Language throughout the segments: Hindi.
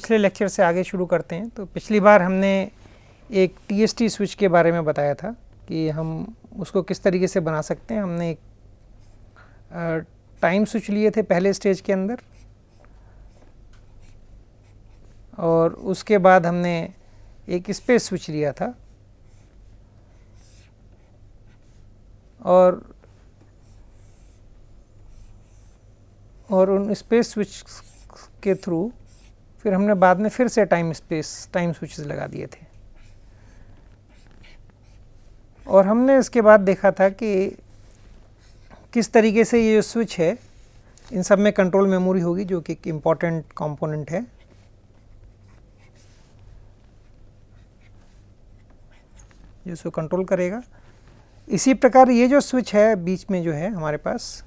पिछले लेक्चर से आगे शुरू करते हैं। तो पिछली बार हमने एक TST स्विच के बारे में बताया था कि हम उसको किस तरीके से बना सकते हैं। हमने एक टाइम स्विच लिए थे पहले स्टेज के अंदर, और उसके बाद हमने एक स्पेस स्विच लिया था, और उन स्पेस स्विच के थ्रू फिर हमने बाद में फिर से टाइम स्विचेस लगा दिए थे। और हमने इसके बाद देखा था कि किस तरीके से ये स्विच है, इन सब में कंट्रोल मेमोरी होगी जो कि एक इम्पॉर्टेंट कंपोनेंट है। जिसको कंट्रोल करेगा। इसी प्रकार ये जो स्विच है बीच में जो है हमारे पास,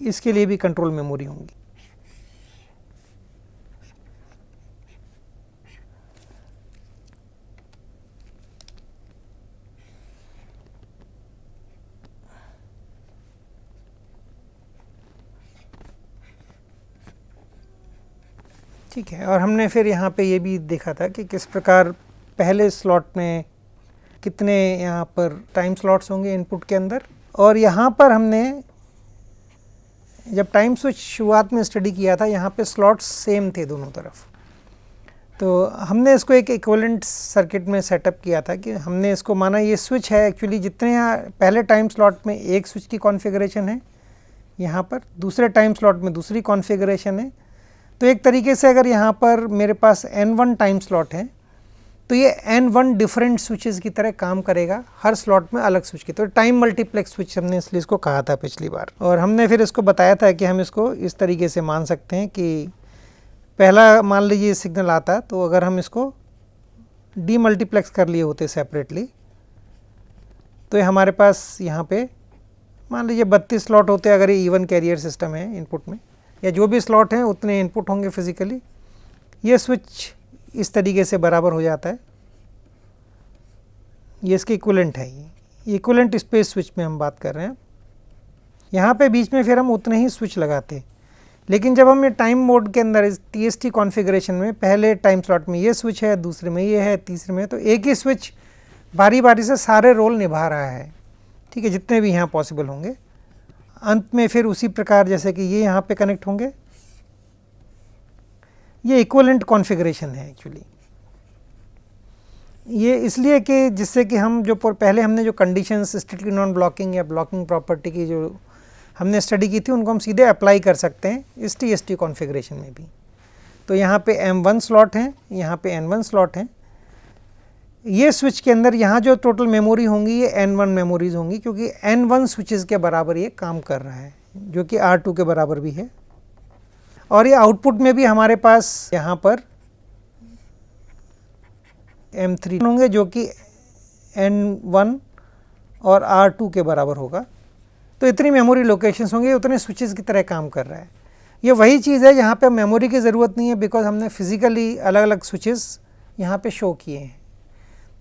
इसके लिए भी कंट्रोल मेमोरी होंगी। ठीक है। और हमने फिर यहाँ पे ये भी देखा था कि किस प्रकार पहले स्लॉट में कितने यहाँ पर टाइम स्लॉट्स होंगे इनपुट के अंदर। और यहाँ पर हमने जब टाइम स्विच शुरुआत में स्टडी किया था, यहाँ पे स्लॉट्स सेम थे दोनों तरफ। तो हमने इसको एक इक्विवेलेंट सर्किट में सेटअप किया था कि हमने इसको माना ये स्विच है। एक्चुअली जितने यहाँ पहले टाइम स्लॉट में एक स्विच की कॉन्फ़िगरेशन है, यहाँ पर दूसरे टाइम स्लॉट में दूसरी कॉन्फ़िगरेशन है। तो एक तरीके से अगर यहाँ पर मेरे पास N1 टाइम स्लॉट है तो ये N1 डिफरेंट स्विचेस की तरह काम करेगा, हर स्लॉट में अलग स्विच की। तो टाइम मल्टीप्लेक्स स्विच हमने इसलिए इसको कहा था पिछली बार। और हमने फिर इसको बताया था कि हम इसको इस तरीके से मान सकते हैं कि पहला मान लीजिए सिग्नल आता, तो अगर हम इसको डीमल्टीप्लेक्स कर लिए होते सेपरेटली, तो ये हमारे पास यहाँ पे मान लीजिए 32 स्लॉट होते अगर ये इवन कैरियर सिस्टम है इनपुट में, या जो भी स्लॉट हैं उतने इनपुट होंगे फिजिकली। ये स्विच इस तरीके से बराबर हो जाता है। ये इसके इक्विवेलेंट है। ये इक्विवेलेंट स्पेस स्विच में हम बात कर रहे हैं। यहाँ पे बीच में फिर हम उतने ही स्विच लगाते, लेकिन जब हम ये टाइम मोड के अंदर इस TST कॉन्फ़िगरेशन में पहले टाइम स्लॉट में ये स्विच है, दूसरे में ये है, तीसरे में, तो एक ही स्विच बारी बारी से सारे रोल निभा रहा है। ठीक है, जितने भी यहाँ पॉसिबल होंगे। अंत में फिर उसी प्रकार जैसे कि ये यहाँ पे कनेक्ट होंगे। ये इक्विवेलेंट कॉन्फ़िगरेशन है एक्चुअली। ये इसलिए कि जिससे कि हम जो पहले हमने जो कंडीशंस स्ट्रिक्टली नॉन ब्लॉकिंग या ब्लॉकिंग प्रॉपर्टी की जो हमने स्टडी की थी, उनको हम सीधे अप्लाई कर सकते हैं इस TST कॉन्फ़िगरेशन में भी। तो यहाँ पे M1 स्लॉट हैं, यहाँ पे N1 स्लॉट हैं। ये स्विच के अंदर यहाँ जो टोटल मेमोरी होंगी ये N1 मेमोरीज होंगी, क्योंकि N1 स्विचेस के बराबर ये काम कर रहा है, जो कि R2 के बराबर भी है। और ये आउटपुट में भी हमारे पास यहाँ पर M3 होंगे, जो कि N1 और R2 के बराबर होगा। तो इतनी मेमोरी लोकेशंस होंगे, उतने स्विचेस की तरह काम कर रहा है। ये वही चीज़ है यहाँ पे मेमोरी की ज़रूरत नहीं है, बिकॉज हमने फिजिकली अलग अलग स्विचेस यहाँ पे शो किए हैं।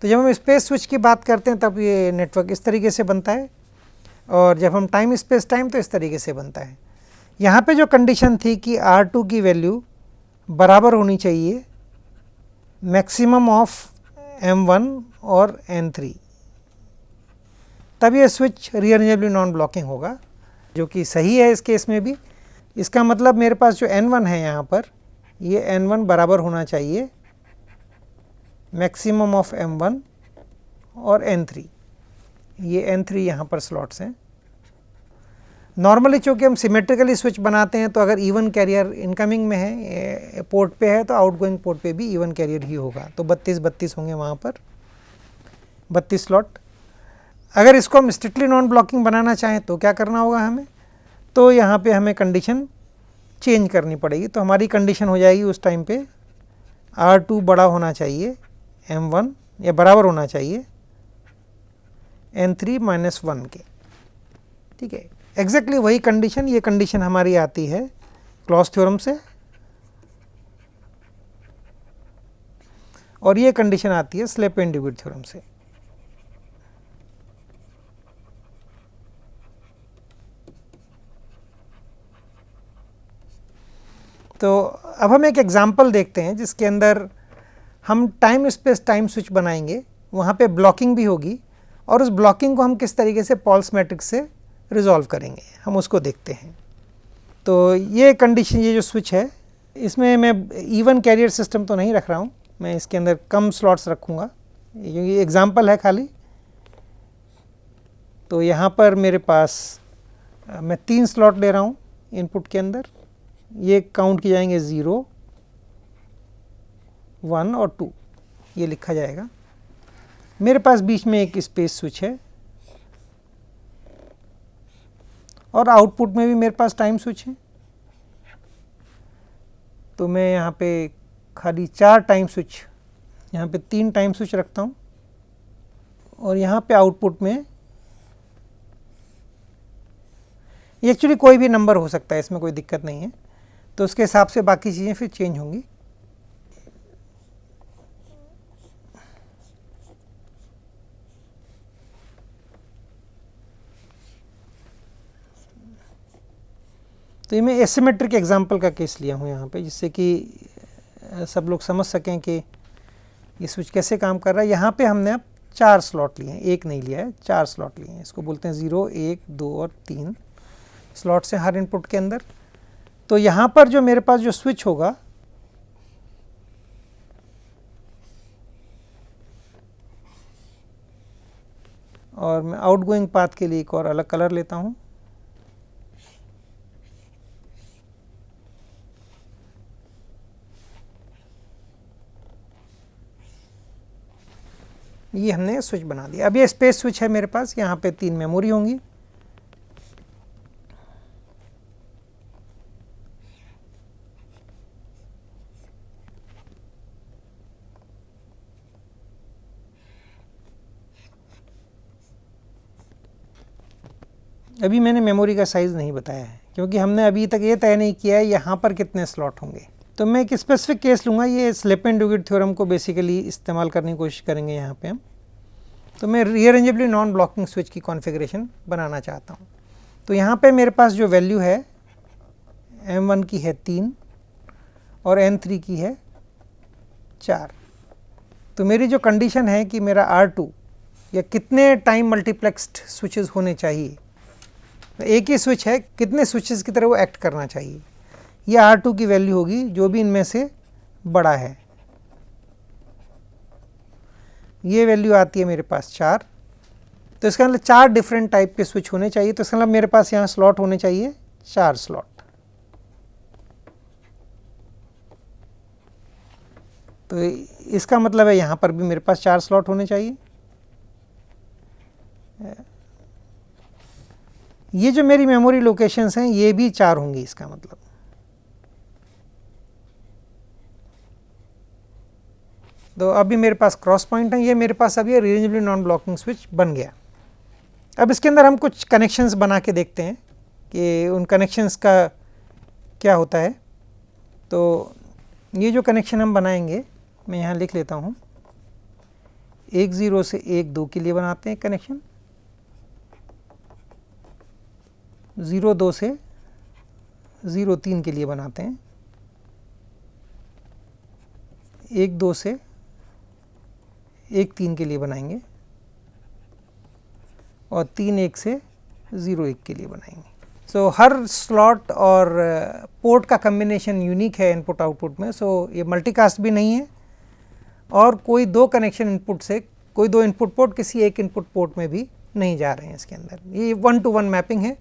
तो जब हम स्पेस स्विच की बात करते हैं तब ये नेटवर्क इस तरीके से बनता है, और जब हम टाइम स्पेस टाइम तो इस तरीके से बनता है। यहाँ पे जो कंडीशन थी कि R2 की वैल्यू बराबर होनी चाहिए मैक्सिमम ऑफ M1 और N3, तब ये स्विच रीअरेंजेबली नॉन ब्लॉकिंग होगा, जो कि सही है इस केस में भी। इसका मतलब मेरे पास जो N1 है यहाँ पर, ये N1 बराबर होना चाहिए मैक्सिमम ऑफ M1 और N3। ये N3 यहाँ पर स्लॉट्स हैं। नॉर्मली चूँकि हम सिमेट्रिकली स्विच बनाते हैं, तो अगर इवन कैरियर इनकमिंग में है पोर्ट पे है, तो आउटगोइंग पोर्ट पे भी इवन कैरियर ही होगा। तो 32 होंगे वहाँ पर, 32 स्लॉट। अगर इसको हम स्ट्रिक्टली नॉन ब्लॉकिंग बनाना चाहें तो क्या करना होगा हमें, तो यहाँ पे हमें कंडीशन चेंज करनी पड़ेगी। तो हमारी कंडीशन हो जाएगी उस टाइम पे R2 बड़ा होना चाहिए M1, या बराबर होना चाहिए N3 - 1 के। ठीक है, एग्जैक्टली वही कंडीशन, ये कंडीशन हमारी आती है क्लॉज थ्योरम से, और ये कंडीशन आती है स्लेपेन-ड्यूविट थ्योरम से। तो अब हम एक एग्जांपल देखते हैं जिसके अंदर हम टाइम स्पेस टाइम स्विच बनाएंगे, वहाँ पे ब्लॉकिंग भी होगी और उस ब्लॉकिंग को हम किस तरीके से पॉल्स मैट्रिक्स से रिजॉल्व करेंगे, हम उसको देखते हैं। तो ये कंडीशन, ये जो स्विच है इसमें मैं इवन कैरियर सिस्टम तो नहीं रख रहा हूँ, मैं इसके अंदर कम स्लॉट्स रखूँगा, ये एग्जांपल है खाली। तो यहाँ पर मेरे पास मैं 3 स्लॉट ले रहा हूँ इनपुट के अंदर, ये काउंट किए जाएंगे 0, 1 और 2, ये लिखा जाएगा। मेरे पास बीच में एक स्पेस स्विच है और आउटपुट में भी मेरे पास टाइम स्विच है। तो मैं यहाँ पे खाली 4 टाइम स्विच, यहाँ पे 3 टाइम स्विच रखता हूँ और यहाँ पे आउटपुट में ये एक्चुअली कोई भी नंबर हो सकता है, इसमें कोई दिक्कत नहीं है। तो उसके हिसाब से बाकी चीज़ें फिर चेंज होंगी। तो ये मैं एसिमेट्रिक एग्जांपल का केस लिया हूँ यहाँ पे, जिससे कि सब लोग समझ सकें कि ये स्विच कैसे काम कर रहा है। यहाँ पे हमने अब 4 स्लॉट लिए हैं, एक नहीं लिया है, 4 स्लॉट लिए हैं। इसको बोलते हैं 0, 1, 2 और 3 स्लॉट्स हैं हर इनपुट के अंदर। तो यहाँ पर जो मेरे पास जो स्विच होगा, और मैं आउटगोइंग पाथ के लिए एक और अलग कलर लेता हूँ। ये हमने स्विच बना दिया। अब ये स्पेस स्विच है मेरे पास, यहाँ पे 3 मेमोरी होंगी। अभी मैंने मेमोरी का साइज़ नहीं बताया है, क्योंकि हमने अभी तक ये तय नहीं किया है यहाँ पर कितने स्लॉट होंगे। तो मैं एक स्पेसिफिक केस लूँगा, ये स्लेप एंड ड्यूगेट थ्योरम को बेसिकली इस्तेमाल करने की कोशिश करेंगे यहाँ पे हम। तो मैं रीअरेंजेबली नॉन ब्लॉकिंग स्विच की कॉन्फ़िगरेशन बनाना चाहता हूँ। तो यहाँ पे मेरे पास जो वैल्यू है M1 की है 3 और N3 की है 4। तो मेरी जो कंडीशन है कि मेरा R2 या कितने टाइम मल्टीप्लेक्स्ड स्विचेस होने चाहिए, एक ही स्विच है, कितने स्विचेस की तरह वो एक्ट करना चाहिए, ये R2 की वैल्यू होगी जो भी इनमें से बड़ा है। ये वैल्यू आती है मेरे पास 4। तो इसका मतलब 4 डिफरेंट टाइप के स्विच होने चाहिए। तो इसका मतलब मेरे पास यहाँ स्लॉट होने चाहिए 4 स्लॉट। तो इसका मतलब है यहाँ पर भी मेरे पास 4 स्लॉट होने चाहिए। ये जो मेरी मेमोरी लोकेशंस हैं ये भी 4 होंगी इसका मतलब। तो अभी मेरे पास क्रॉस पॉइंट है, ये मेरे पास अभी रीअरेंजेबली नॉन ब्लॉकिंग स्विच बन गया। अब इसके अंदर हम कुछ कनेक्शंस बना के देखते हैं कि उन कनेक्शंस का क्या होता है। तो ये जो कनेक्शन हम बनाएंगे, मैं यहाँ लिख लेता हूँ। 1 0 से 1 2 के लिए बनाते हैं कनेक्शन, 0 2 से 0 3 के लिए बनाते हैं, 1 2 से 1 3 के लिए बनाएंगे और 3 1 से 0 1 के लिए बनाएंगे। सो हर स्लॉट और पोर्ट का कम्बिनेशन यूनिक है इनपुट आउटपुट में। सो ये मल्टीकास्ट भी नहीं है और कोई 2 कनेक्शन इनपुट से, कोई 2 इनपुट पोर्ट किसी एक इनपुट पोर्ट में भी नहीं जा रहे हैं इसके अंदर। ये 1-to-1 मैपिंग है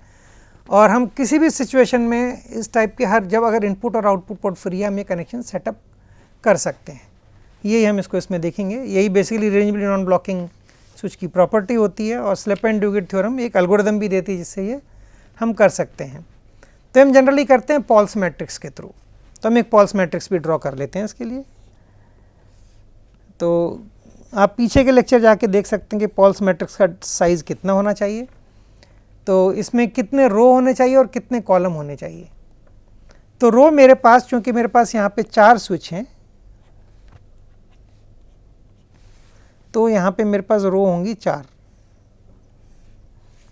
और हम किसी भी सिचुएशन में इस टाइप के हर, जब अगर इनपुट और आउटपुट पोर्ट फ्री है, हम ये कनेक्शन सेटअप कर सकते हैं। यही हम इसको इसमें देखेंगे। यही बेसिकली रीअरेंजेबली नॉन ब्लॉकिंग स्विच की प्रॉपर्टी होती है और स्लेप एंड ड्यूगेट थ्योरम एक एल्गोरिथम भी देती है जिससे ये हम कर सकते हैं। तो हम जनरली करते हैं पॉल्स मैट्रिक्स के थ्रू। तो हम एक पॉल्स मैट्रिक्स भी ड्रॉ कर लेते हैं इसके लिए। तो आप पीछे के लेक्चर जाके देख सकते हैं कि पॉल्स मैट्रिक्स का साइज़ कितना होना चाहिए, तो इसमें कितने रो होने चाहिए और कितने कॉलम होने चाहिए। तो रो मेरे पास, चूँकि मेरे पास यहाँ पे 4 स्विच हैं, तो यहाँ पे मेरे पास रो होंगी 4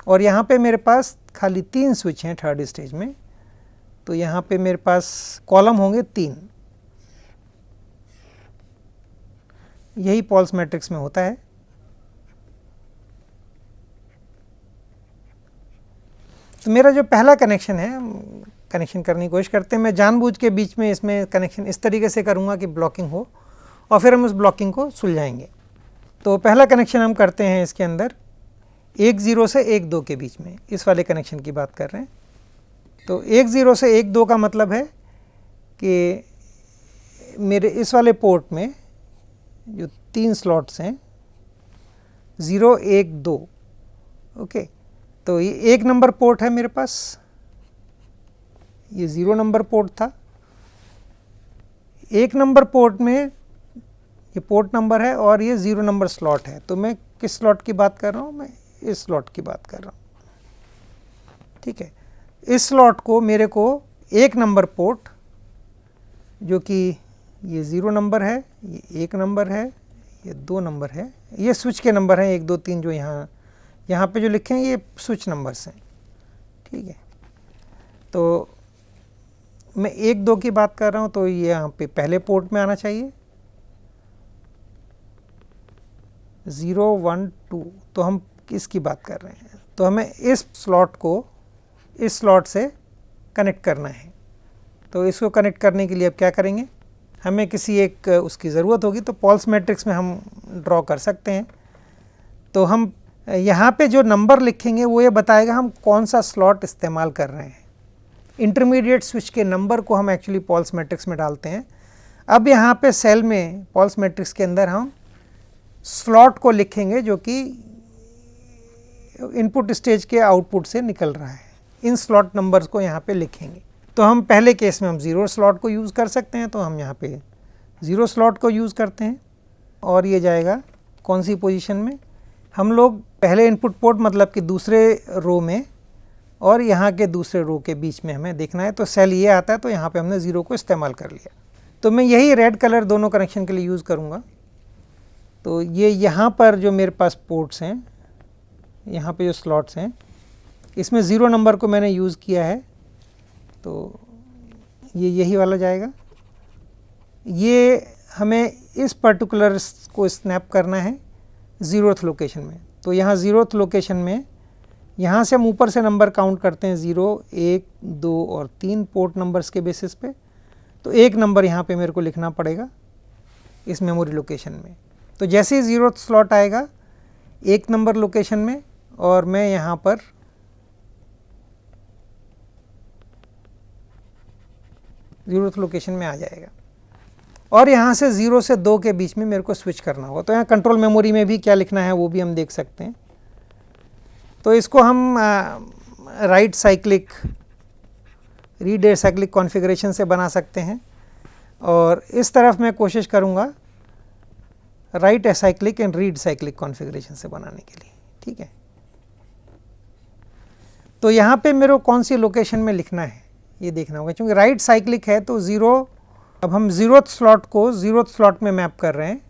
और यहाँ पे मेरे पास खाली 3 स्विच हैं थर्ड स्टेज में, तो यहाँ पे मेरे पास कॉलम होंगे 3, यही पॉल्स मैट्रिक्स में होता है। तो मेरा जो पहला कनेक्शन है, कनेक्शन करने की कोशिश करते हैं, मैं जानबूझ के बीच में इसमें कनेक्शन इस तरीके से करूँगा कि ब्लॉकिंग हो और फिर हम उस ब्लॉकिंग को सुलझाएंगे। तो पहला कनेक्शन हम करते हैं इसके अंदर 1 0 से 1 2 के बीच में, इस वाले कनेक्शन की बात कर रहे हैं। तो 1 0 से 1 2 का मतलब है कि मेरे इस वाले पोर्ट में जो 3 स्लॉट्स हैं 0 1 2, ओके। तो ये 1 नंबर पोर्ट है मेरे पास, ये 0 नंबर पोर्ट था। 1 नंबर पोर्ट में ये पोर्ट नंबर है और ये 0 नंबर स्लॉट है। तो मैं किस स्लॉट की बात कर रहा हूँ, मैं इस स्लॉट की बात कर रहा हूँ, ठीक है। इस स्लॉट को मेरे को 1 नंबर पोर्ट, जो कि ये 0 नंबर है, ये 1 नंबर है, ये 2 नंबर है, ये स्विच के नंबर हैं 1 2 3 जो यहाँ पे जो लिखे हैं ये स्विच नंबर्स हैं, ठीक है। तो मैं 1 2 की बात कर रहा हूँ, तो ये यहाँ पे पहले पोर्ट में आना चाहिए 0 1 2। तो हम किसकी बात कर रहे हैं, तो हमें इस स्लॉट को इस स्लॉट से कनेक्ट करना है। तो इसको कनेक्ट करने के लिए अब क्या करेंगे, हमें किसी एक उसकी ज़रूरत होगी। तो पॉल्स मैट्रिक्स में हम ड्रॉ कर सकते हैं। तो हम यहाँ पे जो नंबर लिखेंगे वो ये बताएगा हम कौन सा स्लॉट इस्तेमाल कर रहे हैं। इंटरमीडिएट स्विच के नंबर को हम एक्चुअली पॉल्स मैट्रिक्स में डालते हैं। अब यहाँ पे सेल में पॉल्स मैट्रिक्स के अंदर हम स्लॉट को लिखेंगे जो कि इनपुट स्टेज के आउटपुट से निकल रहा है। इन स्लॉट नंबर्स को यहाँ पे लिखेंगे। तो हम पहले केस में हम 0 स्लॉट को यूज़ कर सकते हैं, तो हम यहाँ पे 0 स्लॉट को यूज़ करते हैं और ये जाएगा कौन सी पोजीशन में, हम लोग पहले इनपुट पोर्ट मतलब कि दूसरे रो में और यहाँ के दूसरे रो के बीच में हमें देखना है। तो सेल ये आता है, तो यहाँ पे हमने 0 को इस्तेमाल कर लिया। तो मैं यही रेड कलर दोनों कनेक्शन के लिए यूज़ करूँगा। तो ये यहाँ पर जो मेरे पास पोर्ट्स हैं, यहाँ पे जो स्लॉट्स हैं, इसमें 0 नंबर को मैंने यूज़ किया है, तो ये यही वाला जाएगा। ये हमें इस पर्टिकुलर को स्नैप करना है 0th लोकेशन में। तो यहाँ 0th लोकेशन में यहाँ से हम ऊपर से नंबर काउंट करते हैं 0 1 2 और 3 पोर्ट नंबर्स के बेसिस पे। तो 1 नंबर यहाँ पे मेरे को लिखना पड़ेगा इस मेमोरी लोकेशन में। तो जैसे ही 0th स्लॉट आएगा 1 नंबर लोकेशन में और मैं यहाँ पर ज़ीरोथ लोकेशन में आ जाएगा और यहाँ से 0 से 2 के बीच में मेरे को स्विच करना होगा। तो यहाँ कंट्रोल मेमोरी में भी क्या लिखना है वो भी हम देख सकते हैं। तो इसको हम right cyclic read acyclic configuration से बना सकते हैं और इस तरफ मैं कोशिश करूँगा right acyclic and read cyclic configuration से बनाने के लिए, ठीक है। तो यहाँ पे मेरे को कौन सी लोकेशन में लिखना है ये देखना होगा, क्योंकि राइट साइक्लिक है तो 0, अब हम 0th स्लॉट को 0th स्लॉट में मैप कर रहे हैं।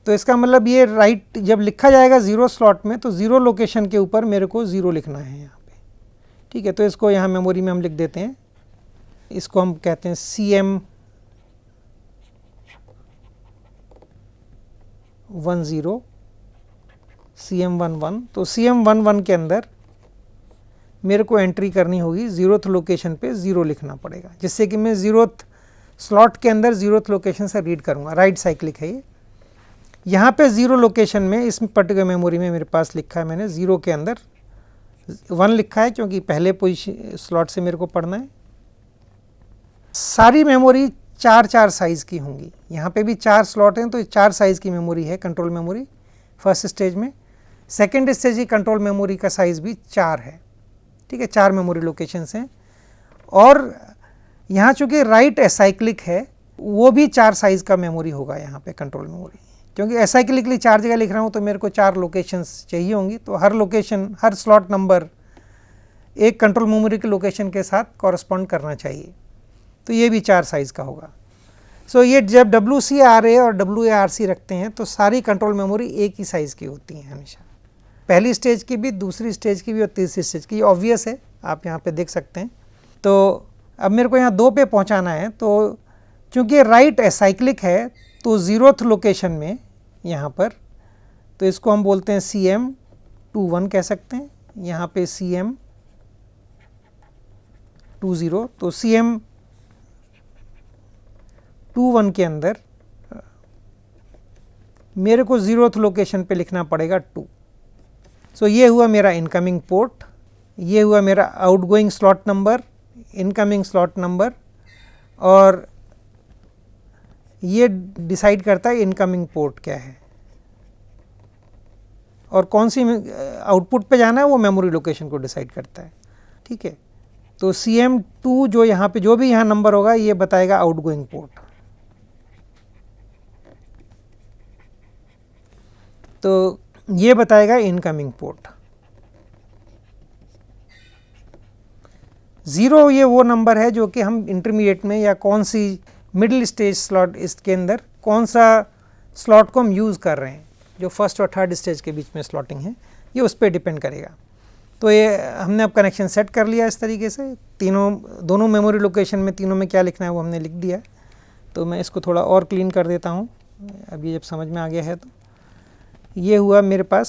तो इसका मतलब ये राइट जब लिखा जाएगा 0 स्लॉट में तो 0 लोकेशन के ऊपर मेरे को 0 लिखना है यहाँ पे, ठीक है। तो इसको यहाँ मेमोरी में हम लिख देते हैं, इसको हम कहते हैं CM 10 CM 11। तो CM 11 के अंदर मेरे को एंट्री करनी होगी 0th लोकेशन पे 0 लिखना पड़ेगा, जिससे कि मैं 0th स्लॉट के अंदर 0th लोकेशन से रीड करूँगा। राइट साइक्लिक है ये। यहाँ पे 0 लोकेशन में इस पर्टिकुलर मेमोरी में मेरे पास लिखा है मैंने 0 के अंदर 1 लिखा है, क्योंकि पहले पोजीशन स्लॉट से मेरे को पढ़ना है। सारी मेमोरी 4-4 साइज़ की होंगी। यहाँ पे भी 4 स्लॉट हैं तो 4 साइज़ की मेमोरी है कंट्रोल मेमोरी फर्स्ट स्टेज में। सेकेंड स्टेज की कंट्रोल मेमोरी का साइज़ भी 4 है, ठीक है। 4 मेमोरी लोकेशंस हैं और यहाँ चूँकि राइट एसाइक्लिक है वो भी 4 साइज़ का मेमोरी होगा यहाँ पे कंट्रोल मेमोरी, क्योंकि एसाइक्लिकली 4 जगह लिख रहा हूँ तो मेरे को 4 लोकेशंस चाहिए होंगी। तो हर लोकेशन, हर स्लॉट नंबर एक कंट्रोल मेमोरी के लोकेशन के साथ कॉरस्पॉन्ड करना चाहिए। तो ये भी 4 साइज़ का होगा। सो ये जब WCRA और WARC रखते हैं तो सारी कंट्रोल मेमोरी एक ही साइज़ की होती हैं हमेशा, पहली स्टेज की भी, दूसरी स्टेज की भी और तीसरी स्टेज की। ऑब्वियस है, आप यहाँ पे देख सकते हैं। तो अब मेरे को यहाँ 2 पे पहुँचाना है, तो चूँकि राइट एसाइक्लिक है तो 0th लोकेशन में यहाँ पर, तो इसको हम बोलते हैं CM21 कह सकते हैं, यहाँ पे CM20, तो CM21 के अंदर मेरे को 0th लोकेशन पे लिखना पड़ेगा 2। सो ये हुआ मेरा इनकमिंग पोर्ट, ये हुआ मेरा outgoing slot number, incoming slot number, और ये डिसाइड करता है इनकमिंग पोर्ट क्या है और कौन सी आउटपुट पे जाना है, वो मेमोरी लोकेशन को डिसाइड करता है। ठीक है, तो CM2 जो यहाँ पे जो भी यहाँ नंबर होगा ये बताएगा आउटगोइंग पोर्ट। तो ये बताएगा इनकमिंग पोर्ट। 0 ये वो नंबर है जो कि हम इंटरमीडिएट में या कौन सी मिडिल स्टेज स्लॉट इसके अंदर कौन सा स्लॉट को हम यूज़ कर रहे हैं, जो फर्स्ट और थर्ड स्टेज के बीच में स्लॉटिंग है, ये उस पर डिपेंड करेगा। तो ये हमने अब कनेक्शन सेट कर लिया इस तरीके से, दोनों मेमोरी लोकेशन में तीनों में क्या लिखना है वो हमने लिख दिया। तो मैं इसको थोड़ा और क्लीन कर देता हूँ, अब ये जब समझ में आ गया है। तो ये हुआ मेरे पास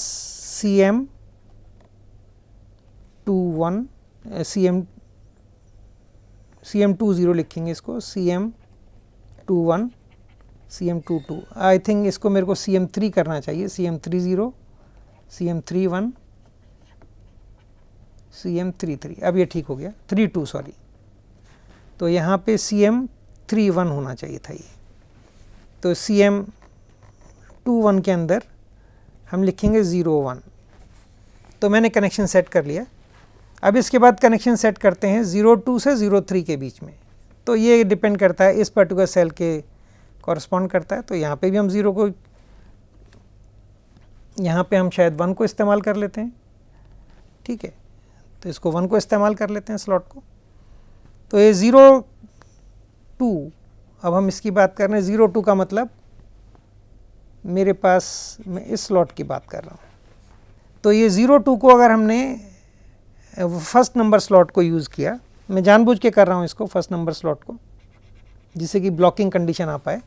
CM21, CM20 लिखेंगे इसको, CM21, CM22, आई थिंक इसको मेरे को CM3 करना चाहिए, CM30, CM31, CM33, अब ये ठीक हो गया, 32 सॉरी। तो यहाँ पे CM31 होना चाहिए था ये। तो CM21 के अंदर हम लिखेंगे 01। तो मैंने कनेक्शन सेट कर लिया। अब इसके बाद कनेक्शन सेट करते हैं 02 से 03 के बीच में। तो ये डिपेंड करता है इस पर्टिकुलर सेल के कॉरस्पॉन्ड करता है। तो यहाँ पे भी हम 0 को, यहाँ पे हम शायद 1 को इस्तेमाल कर लेते हैं। ठीक है, तो इसको 1 को इस्तेमाल कर लेते हैं स्लॉट को। तो ये 02, अब हम इसकी बात कर रहे हैं। 02 का मतलब मेरे पास, मैं इस स्लॉट की बात कर रहा हूँ। तो ये 02 को अगर हमने फर्स्ट नंबर स्लॉट को यूज़ किया, मैं जानबूझ के कर रहा हूँ इसको फर्स्ट नंबर स्लॉट को, जिससे कि ब्लॉकिंग कंडीशन आ पाए।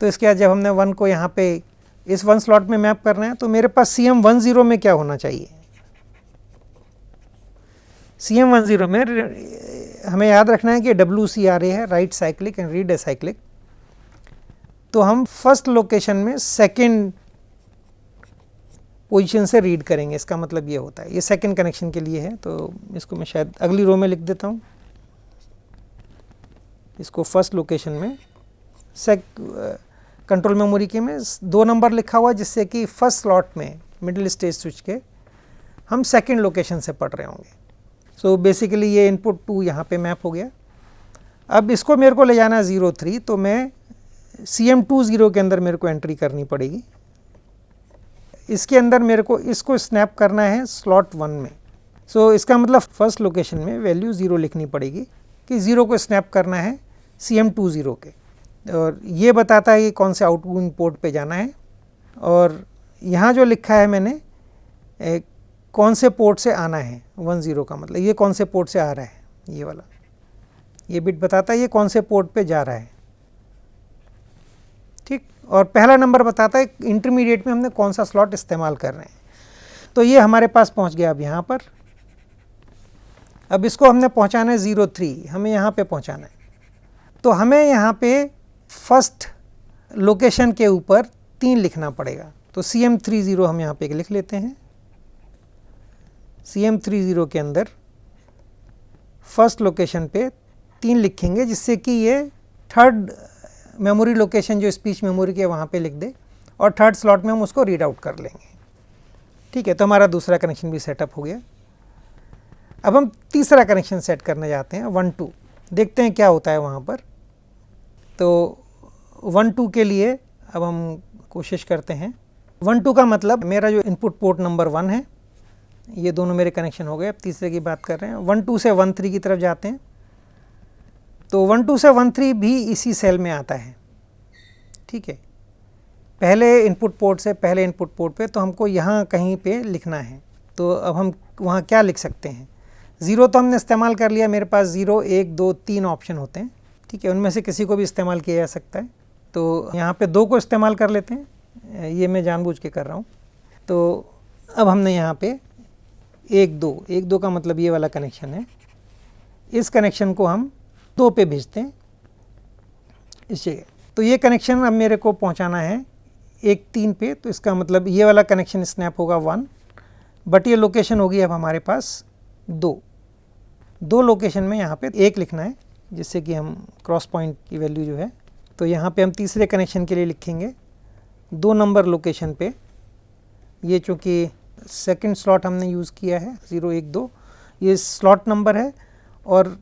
तो इसके बाद जब हमने 1 को यहाँ पे इस 1 स्लॉट में मैप करना है, तो मेरे पास CM10 में क्या होना चाहिए, CM10 में हमें याद रखना है कि WCRA है, right cyclic and read acyclic. तो हम फर्स्ट लोकेशन में सेकेंड पोजीशन से रीड करेंगे, इसका मतलब ये होता है। ये सेकेंड कनेक्शन के लिए है, तो इसको मैं शायद अगली रो में लिख देता हूँ। इसको फर्स्ट लोकेशन में कंट्रोल मेमोरी के में 2 नंबर लिखा हुआ, जिससे कि फर्स्ट स्लॉट में मिडिल स्टेज स्विच के हम सेकेंड लोकेशन से पढ़ रहे होंगे। सो बेसिकली ये इनपुट 2 यहाँ पे मैप हो गया। अब इसको मेरे को ले जाना है 03, तो मैं CM20 के अंदर मेरे को एंट्री करनी पड़ेगी। इसके अंदर मेरे को इसको स्नैप करना है स्लॉट 1 में। सो इसका मतलब फर्स्ट लोकेशन में वैल्यू 0 लिखनी पड़ेगी कि 0 को स्नैप करना है CM20 के, और ये बताता है कि कौन से आउटगोइंग पोर्ट पे जाना है। और यहाँ जो लिखा है मैंने कौन से पोर्ट से आना है, 10 का मतलब ये कौन से पोर्ट से आ रहा है, ये वाला ये बिट बताता है ये कौन से पोर्ट पे जा रहा है। ठीक, और पहला नंबर बताता है इंटरमीडिएट में हमने कौन सा स्लॉट इस्तेमाल कर रहे हैं। तो ये हमारे पास पहुंच गया अब यहाँ पर। अब इसको हमने पहुंचाना है 03, हमें यहाँ पे पहुंचाना है। तो हमें यहाँ पे फर्स्ट लोकेशन के ऊपर 3 लिखना पड़ेगा। तो CM30 हम यहाँ पे लिख लेते हैं। CM30 के अंदर फर्स्ट लोकेशन पे 3 लिखेंगे, जिससे कि ये थर्ड मेमोरी लोकेशन जो स्पीच मेमोरी के वहाँ पे लिख दे, और थर्ड स्लॉट में हम उसको रीड आउट कर लेंगे। ठीक है, तो हमारा दूसरा कनेक्शन भी सेटअप हो गया। अब हम तीसरा कनेक्शन सेट करने जाते हैं 1-2, देखते हैं क्या होता है वहाँ पर। तो 1-2 के लिए अब हम कोशिश करते हैं। 1-2 का मतलब मेरा जो इनपुट पोर्ट नंबर 1 है, ये दोनों मेरे कनेक्शन हो गए। अब तीसरे की बात कर रहे हैं। 1-2 से 1-3 की तरफ जाते हैं। तो 1-2 से 1-3 भी इसी सेल में आता है। ठीक है, पहले इनपुट पोर्ट पे तो हमको यहाँ कहीं पे लिखना है। तो अब हम वहाँ क्या लिख सकते हैं, ज़ीरो तो हमने इस्तेमाल कर लिया, मेरे पास 0, 1, 2, 3 ऑप्शन होते हैं, ठीक है, उनमें से किसी को भी इस्तेमाल किया जा सकता है। तो यहाँ पे 2 को इस्तेमाल कर लेते हैं, ये मैं जानबूझ के कर रहा हूँ। तो अब हमने यहाँ पे 1, 2 का मतलब ये वाला कनेक्शन है, इस कनेक्शन को हम 2 पे भेजते हैं इस जगह। तो ये कनेक्शन अब मेरे को पहुँचाना है 1, 3 पे, तो इसका मतलब ये वाला कनेक्शन स्नैप होगा 1, बट ये लोकेशन होगी अब हमारे पास 2 लोकेशन में यहाँ पे 1 लिखना है, जिससे कि हम क्रॉस पॉइंट की वैल्यू जो है, तो यहाँ पे हम तीसरे कनेक्शन के लिए लिखेंगे 2 नंबर लोकेशन पे। ये चूँकि सेकंड स्लॉट हमने यूज़ किया है 0, 1, 2, ये स्लॉट नंबर है और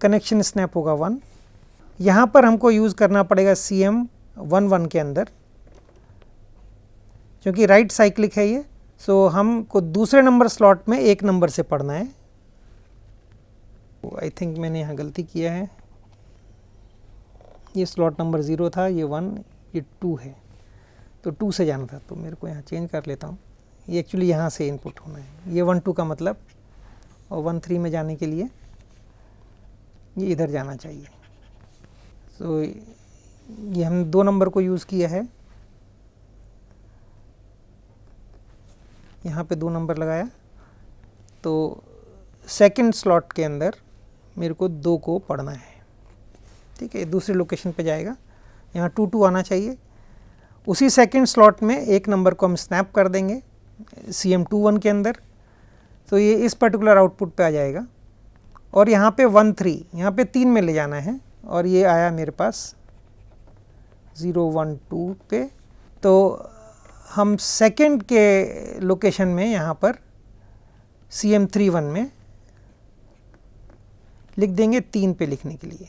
कनेक्शन स्नैप होगा 1। यहाँ पर हमको यूज़ करना पड़ेगा CM11 के अंदर, क्योंकि राइट साइक्लिक है ये, सो हमको दूसरे नंबर स्लॉट में 1 नंबर से पढ़ना है। आई थिंक मैंने यहाँ गलती किया है, ये स्लॉट नंबर 0 था, ये 1, ये 2 है, तो 2 से जाना था, तो मेरे को यहाँ चेंज कर लेता हूँ। ये एक्चुअली यहाँ से इनपुट होना है, ये 1, 2 का मतलब, और 1, 3 में जाने के लिए ये इधर जाना चाहिए। तो ये हम 2 नंबर को यूज़ किया है, यहाँ पे 2 नंबर लगाया, तो सेकंड स्लॉट के अंदर मेरे को 2 को पढ़ना है, ठीक है, दूसरे लोकेशन पे जाएगा, यहाँ 2, 2 आना चाहिए। उसी सेकंड स्लॉट में 1 नंबर को हम स्नैप कर देंगे CM21 के अंदर, तो ये इस पर्टिकुलर आउटपुट पे आ जाएगा। और यहाँ पे 1, 3, यहाँ पे 3 में ले जाना है, और ये आया मेरे पास 0, 1, 2 पे। तो हम सेकंड के लोकेशन में यहाँ पर CM31 में लिख देंगे 3 पे लिखने के लिए,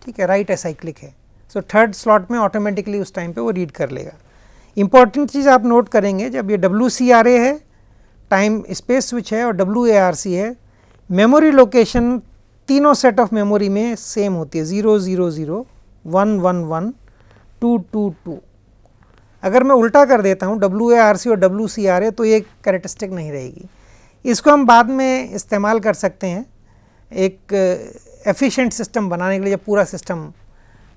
ठीक है, राइट एसाइक्लिक है, सो थर्ड स्लॉट में ऑटोमेटिकली उस टाइम पे वो रीड कर लेगा। इंपॉर्टेंट चीज़ आप नोट करेंगे, जब ये WCRA है, टाइम स्पेस स्विच है, और WARC है, मेमोरी लोकेशन तीनों सेट ऑफ मेमोरी में सेम होती है, 0, 0, 0, 1, 1, 1, 2, 2, 2। अगर मैं उल्टा कर देता हूँ WARC और WCRA, तो ये कैरेक्टरिस्टिक नहीं रहेगी। इसको हम बाद में इस्तेमाल कर सकते हैं एक एफिशिएंट सिस्टम बनाने के लिए। जब पूरा सिस्टम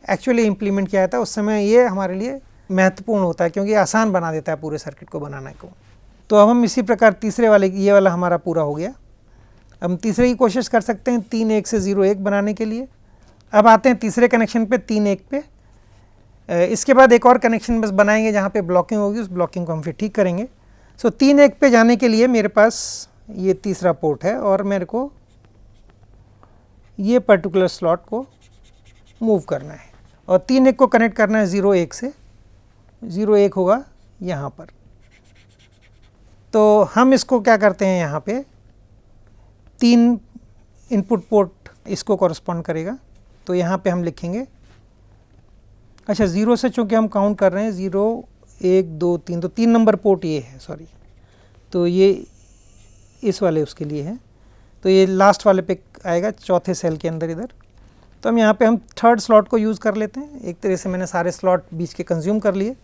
एक्चुअली इम्प्लीमेंट किया जाता है, उस समय ये हमारे लिए महत्वपूर्ण होता है, क्योंकि आसान बना देता है पूरे सर्किट को बनाने को। तो अब हम इसी प्रकार तीसरे वाले, ये वाला हमारा पूरा हो गया। अब हम तीसरे की कोशिश कर सकते हैं 3, 1 से 0, 1 बनाने के लिए। अब आते हैं तीसरे कनेक्शन पे 3, 1 पे। इसके बाद एक और कनेक्शन बस बनाएंगे जहाँ पे ब्लॉकिंग होगी, उस ब्लॉकिंग को हम फिर ठीक करेंगे। सो 3, 1 पे जाने के लिए मेरे पास ये तीसरा पोर्ट है, और मेरे को ये पर्टिकुलर स्लॉट को मूव करना है, और 3, 1 को कनेक्ट करना है 0, 1 से। 0, 1 होगा यहाँ पर। तो हम इसको क्या करते हैं, यहाँ पे 3 इनपुट पोर्ट इसको कॉरस्पॉन्ड करेगा, तो यहाँ पे हम लिखेंगे, अच्छा 0 से चूँकि हम काउंट कर रहे हैं 0, 1, 2, 3, तो 3 नंबर पोर्ट ये है, सॉरी, तो ये इस वाले उसके लिए है, तो ये लास्ट वाले पे आएगा, चौथे सेल के अंदर इधर। तो हम यहाँ पे हम थर्ड स्लॉट को यूज़ कर लेते हैं। एक तरह से मैंने सारे स्लॉट बीच के कंज्यूम कर लिए।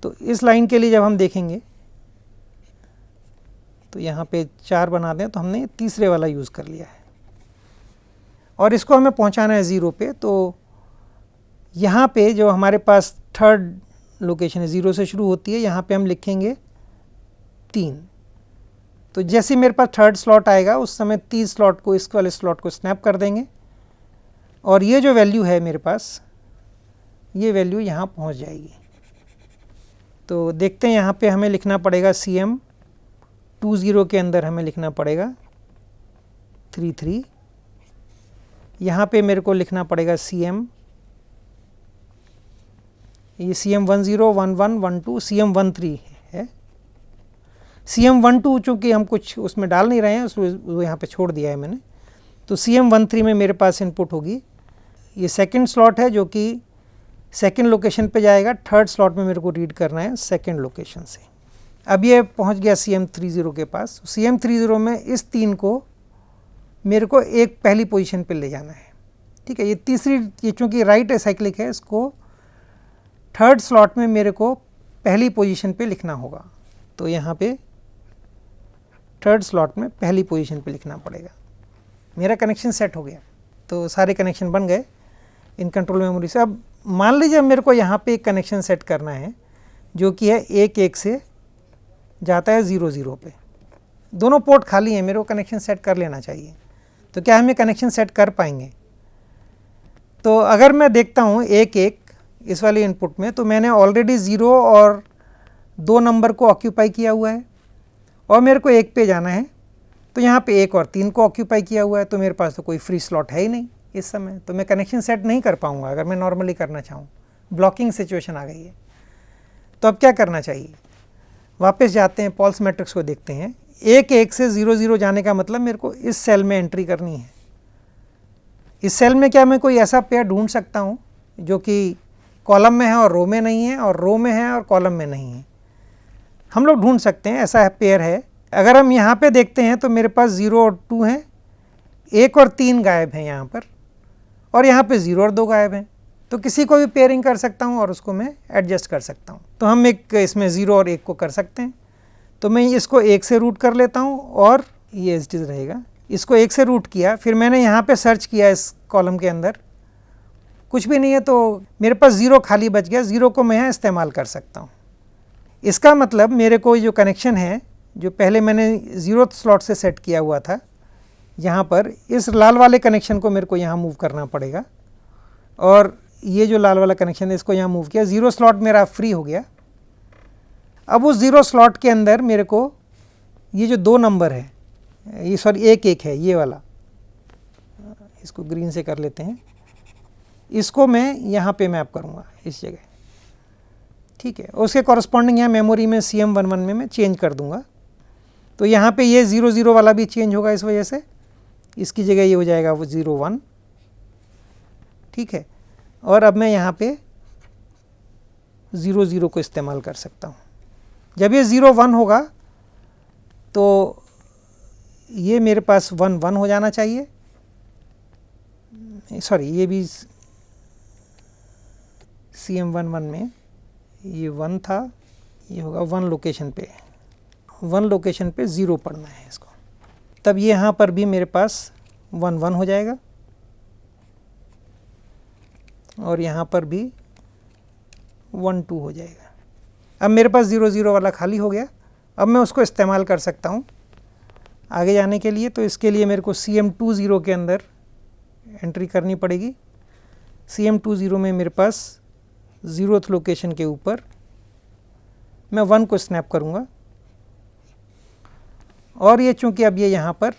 तो इस लाइन के लिए जब हम देखेंगे तो यहाँ पे 4 बना दें, तो हमने तीसरे वाला यूज़ कर लिया है, और इसको हमें पहुँचाना है 0 पे। तो यहाँ पे जो हमारे पास थर्ड लोकेशन है 0 से शुरू होती है, यहाँ पे हम लिखेंगे 3। तो जैसे मेरे पास थर्ड स्लॉट आएगा, उस समय 30 स्लॉट को, इस वाले स्लॉट को स्नैप कर देंगे, और ये जो वैल्यू है मेरे पास, ये वैल्यू यहाँ पहुँच जाएगी। तो देखते हैं, यहाँ पे हमें लिखना पड़ेगा CM20 के अंदर हमें लिखना पड़ेगा 33। यहाँ पे मेरे को लिखना पड़ेगा ये CM10, 11, 12, CM13 है। CM12 चूँकि हम कुछ उसमें डाल नहीं रहे हैं, उसको यहाँ पे छोड़ दिया है मैंने। तो CM13 में मेरे पास इनपुट होगी, ये सेकंड स्लॉट है जो कि सेकंड लोकेशन पे जाएगा। थर्ड स्लॉट में मेरे को रीड करना है सेकंड लोकेशन से। अब ये पहुँच गया CM30 के पास। CM30 में इस 3 को मेरे को एक पहली पोजीशन पे ले जाना है, ठीक है। ये तीसरी, ये चूँकि राइट एसाइक्लिक है, इसको थर्ड स्लॉट में मेरे को पहली पोजीशन पे लिखना होगा। तो यहाँ पे थर्ड स्लॉट में पहली पोजीशन पे लिखना पड़ेगा। मेरा कनेक्शन सेट हो गया, तो सारे कनेक्शन बन गए इन कंट्रोल मेमोरी से। अब मान लीजिए मेरे को यहाँ पे एक कनेक्शन सेट करना है जो कि है 1-1 से जाता है 0-0 पे। दोनों पोर्ट खाली हैं, मेरे को कनेक्शन सेट कर लेना चाहिए। तो क्या हम ये कनेक्शन सेट कर पाएंगे? तो अगर मैं देखता हूँ 1-1 इस वाले इनपुट में, तो मैंने ऑलरेडी 0 और 2 नंबर को ऑक्यूपाई किया हुआ है और मेरे को 1 पे जाना है। तो यहाँ पे 1 और 3 को ऑक्यूपाई किया हुआ है, तो मेरे पास तो कोई फ्री स्लॉट है ही नहीं इस समय, तो मैं कनेक्शन सेट नहीं कर पाऊँगा अगर मैं नॉर्मली करना चाहूँ। ब्लॉकिंग सिचुएशन आ गई है। तो अब क्या करना चाहिए? वापस जाते हैं, पॉल्स मैट्रिक्स को देखते हैं। 1-1 से 0-0 जाने का मतलब मेरे को इस सेल में एंट्री करनी है। इस सेल में क्या मैं कोई ऐसा पेयर ढूंढ सकता हूँ जो कि कॉलम में है और रो में नहीं है, और रो में है और कॉलम में नहीं है? हम लोग ढूंढ सकते हैं, ऐसा पेयर है। अगर हम यहाँ पे देखते हैं तो मेरे पास 0 और 2 हैं, 1 और 3 गायब हैं यहाँ पर, और यहाँ पे 0 और 2 गायब हैं। तो किसी को भी पेयरिंग कर सकता हूँ और उसको मैं एडजस्ट कर सकता हूँ। तो हम एक इसमें 0 और 1 को कर सकते हैं। तो मैं इसको 1 से रूट कर लेता हूँ और ये एज इट इज़ रहेगा। इसको 1 से रूट किया, फिर मैंने यहाँ पे सर्च किया इस कॉलम के अंदर, कुछ भी नहीं है, तो मेरे पास 0 खाली बच गया। 0 को मैं यहाँ इस्तेमाल कर सकता हूँ। इसका मतलब मेरे को जो कनेक्शन है जो पहले मैंने 0th स्लॉट से सेट किया हुआ था, यहाँ पर इस लाल वाले कनेक्शन को मेरे को यहाँ मूव करना पड़ेगा, और ये जो लाल वाला कनेक्शन है इसको यहाँ मूव किया। 0 स्लॉट मेरा फ्री हो गया। अब उस 0 स्लॉट के अंदर मेरे को ये जो 2 नंबर है, ये सॉरी 1-1 है, ये वाला, इसको ग्रीन से कर लेते हैं, इसको मैं यहाँ पे मैप करूँगा इस जगह, ठीक है। उसके कॉरस्पॉन्डिंग यहाँ मेमोरी में CM11 में मैं चेंज कर दूँगा। तो यहाँ पे ये 0-0 वाला भी चेंज होगा, इस वजह से इसकी जगह ये हो जाएगा वो 0-1, ठीक है। और अब मैं यहाँ पे 0-0 को इस्तेमाल कर सकता हूँ। जब ये 0-1 होगा तो ये मेरे पास 1-1 हो जाना चाहिए, सॉरी ये भी CM11 में ये 1 था, ये होगा 1 लोकेशन पे, 1 लोकेशन पे 0 पढ़ना है इसको। तब ये यहाँ पर भी मेरे पास 1-1 हो जाएगा और यहाँ पर भी 1-2 हो जाएगा। अब मेरे पास 0-0 वाला खाली हो गया। अब मैं उसको इस्तेमाल कर सकता हूँ आगे जाने के लिए। तो इसके लिए मेरे को CM20 के अंदर एंट्री करनी पड़ेगी। CM20 में मेरे पास 0th लोकेशन के ऊपर मैं 1 को स्नैप करूँगा, और ये चूँकि अब ये यहाँ पर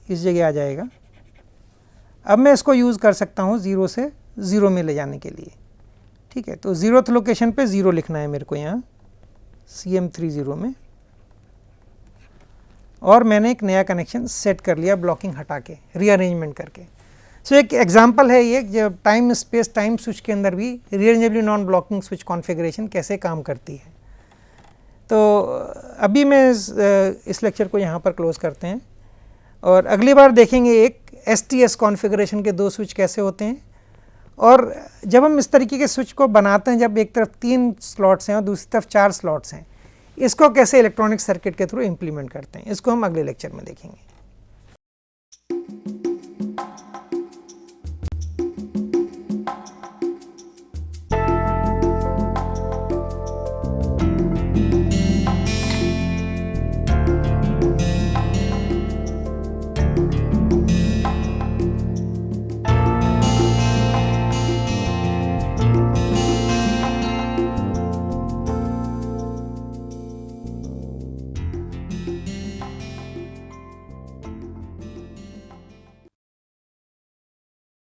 इस जगह आ जाएगा। अब मैं इसको यूज़ कर सकता हूँ 0 से 0 में ले जाने के लिए, ठीक है। तो 0th लोकेशन पे 0 लिखना है मेरे को यहाँ CM30 में, और मैंने एक नया कनेक्शन सेट कर लिया ब्लॉकिंग हटा के, रीअरेंजमेंट करके। सो एक एग्जांपल है ये, जब टाइम स्पेस टाइम स्विच के अंदर भी रीअरेंजेबल नॉन ब्लॉकिंग स्विच कॉन्फ़िगरेशन कैसे काम करती है। तो अभी मैं इस लेक्चर को यहाँ पर क्लोज़ करते हैं, और अगली बार देखेंगे एक STS कॉन्फ़िगरेशन के 2 स्विच कैसे होते हैं, और जब हम इस तरीके के स्विच को बनाते हैं, जब एक तरफ 3 स्लॉट्स हैं और दूसरी तरफ 4 स्लॉट्स हैं, इसको कैसे इलेक्ट्रॉनिक सर्किट के थ्रू इम्प्लीमेंट करते हैं, इसको हम अगले लेक्चर में देखेंगे।